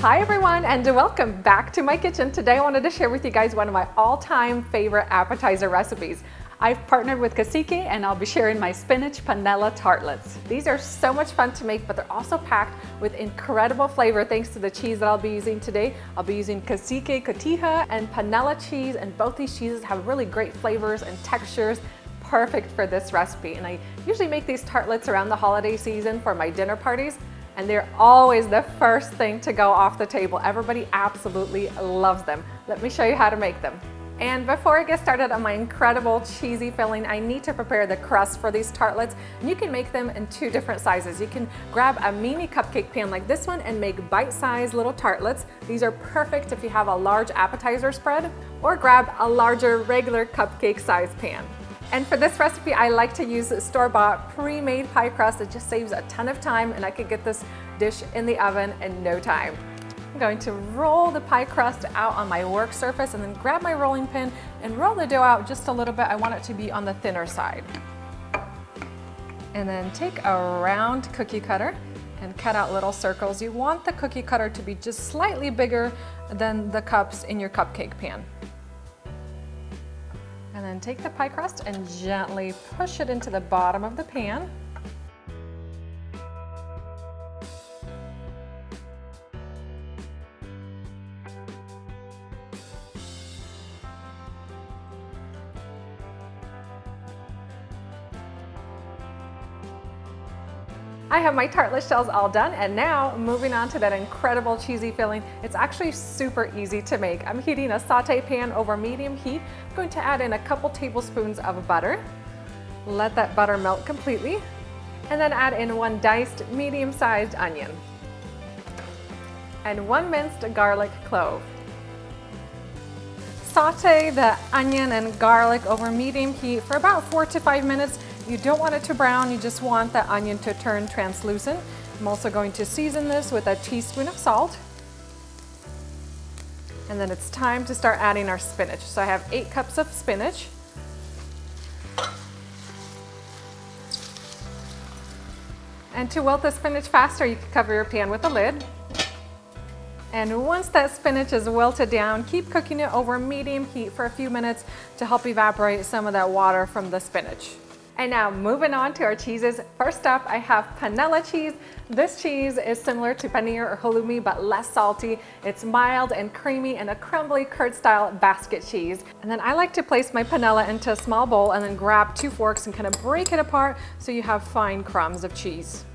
Hi everyone, and welcome back to my kitchen. Today I wanted to share with you guys one of my all-time favorite appetizer recipes. I've partnered with Cacique and I'll be sharing my spinach panella tartlets. These are so much fun to make, but they're also packed with incredible flavor thanks to the cheese that I'll be using today. I'll be using Cacique cotija and panella cheese, and both these cheeses have really great flavors and textures, perfect for this recipe. And I usually make these tartlets around the holiday season for my dinner parties, and they're always the first thing to go off the table. Everybody absolutely loves them. Let me show you how to make them. And before I get started on my incredible cheesy filling, I need to prepare the crust for these tartlets. And you can make them in two different sizes. You can grab a mini cupcake pan like this one and make bite-sized little tartlets. These are perfect if you have a large appetizer spread, or grab a larger regular cupcake size pan. And for this recipe, I like to use store-bought pre-made pie crust. It just saves a ton of time, and I could get this dish in the oven in no time. I'm going to roll the pie crust out on my work surface and then grab my rolling pin and roll the dough out just a little bit. I want it to be on the thinner side. And then take a round cookie cutter and cut out little circles. You want the cookie cutter to be just slightly bigger than the cups in your cupcake pan. And then take the pie crust and gently push it into the bottom of the pan. I have my tartlet shells all done, and now moving on to that incredible cheesy filling. It's actually super easy to make. I'm heating a saute pan over medium heat. I'm going to add in a couple tablespoons of butter. Let that butter melt completely, and then add in one diced medium-sized onion and one minced garlic clove. Saute the onion and garlic over medium heat for about 4 to 5 minutes. You don't want it to brown, you just want the onion to turn translucent. I'm also going to season this with a teaspoon of salt. And then it's time to start adding our spinach. So I have 8 cups of spinach. And to wilt the spinach faster, you can cover your pan with a lid. And once that spinach is wilted down, keep cooking it over medium heat for a few minutes to help evaporate some of that water from the spinach. And now moving on to our cheeses. First up, I have panella cheese. This cheese is similar to paneer or halloumi, but less salty. It's mild and creamy and a crumbly curd-style basket cheese. And then I like to place my panella into a small bowl and then grab 2 forks and kind of break it apart so you have fine crumbs of cheese.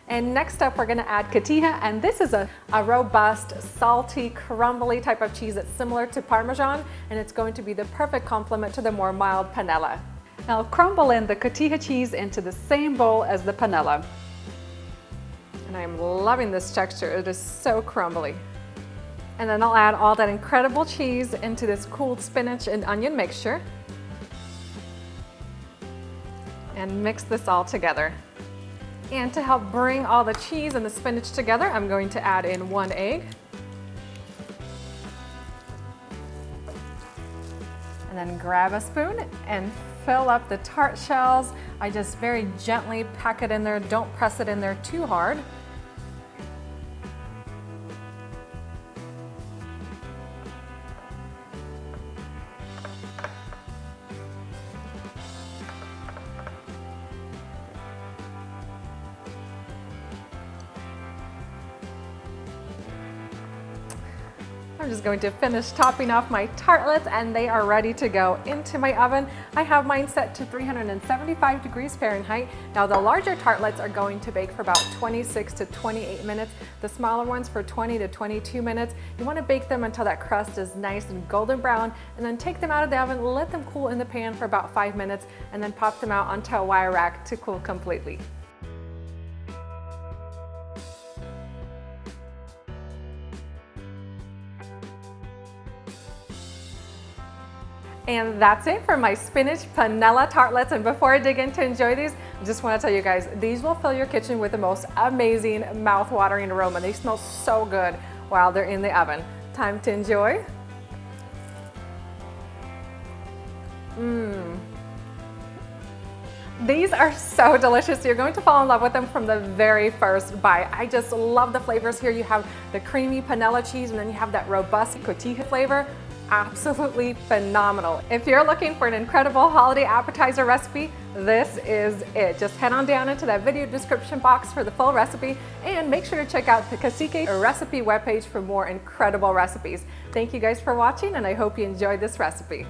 And next up, we're gonna add cotija, and this is a robust, salty, crumbly type of cheese that's similar to Parmesan, and it's going to be the perfect complement to the more mild panella. Now crumble in the cotija cheese into the same bowl as the panella. And I am loving this texture. It is so crumbly. And then I'll add all that incredible cheese into this cooled spinach and onion mixture. And mix this all together. And to help bring all the cheese and the spinach together, I'm going to add in 1 egg. And then grab a spoon and fill up the tart shells. I just very gently pack it in there. Don't press it in there too hard. I'm just going to finish topping off my tartlets, and they are ready to go into my oven. I have mine set to 375 degrees Fahrenheit. Now the larger tartlets are going to bake for about 26 to 28 minutes. The smaller ones for 20 to 22 minutes. You want to bake them until that crust is nice and golden brown, and then take them out of the oven, let them cool in the pan for about 5 minutes, and then pop them out onto a wire rack to cool completely. And that's it for my spinach panella tartlets. And before I dig in to enjoy these, I just want to tell you guys, these will fill your kitchen with the most amazing mouth-watering aroma. They smell so good while they're in the oven. Time to enjoy. These are so delicious. You're going to fall in love with them from the very first bite. I just love the flavors here. You have the creamy panela cheese and then you have that robust cotija flavor. Absolutely phenomenal. If you're looking for an incredible holiday appetizer recipe, this is it. Just head on down into that video description box for the full recipe and make sure to check out the Cacique recipe webpage for more incredible recipes. Thank you guys for watching and I hope you enjoyed this recipe.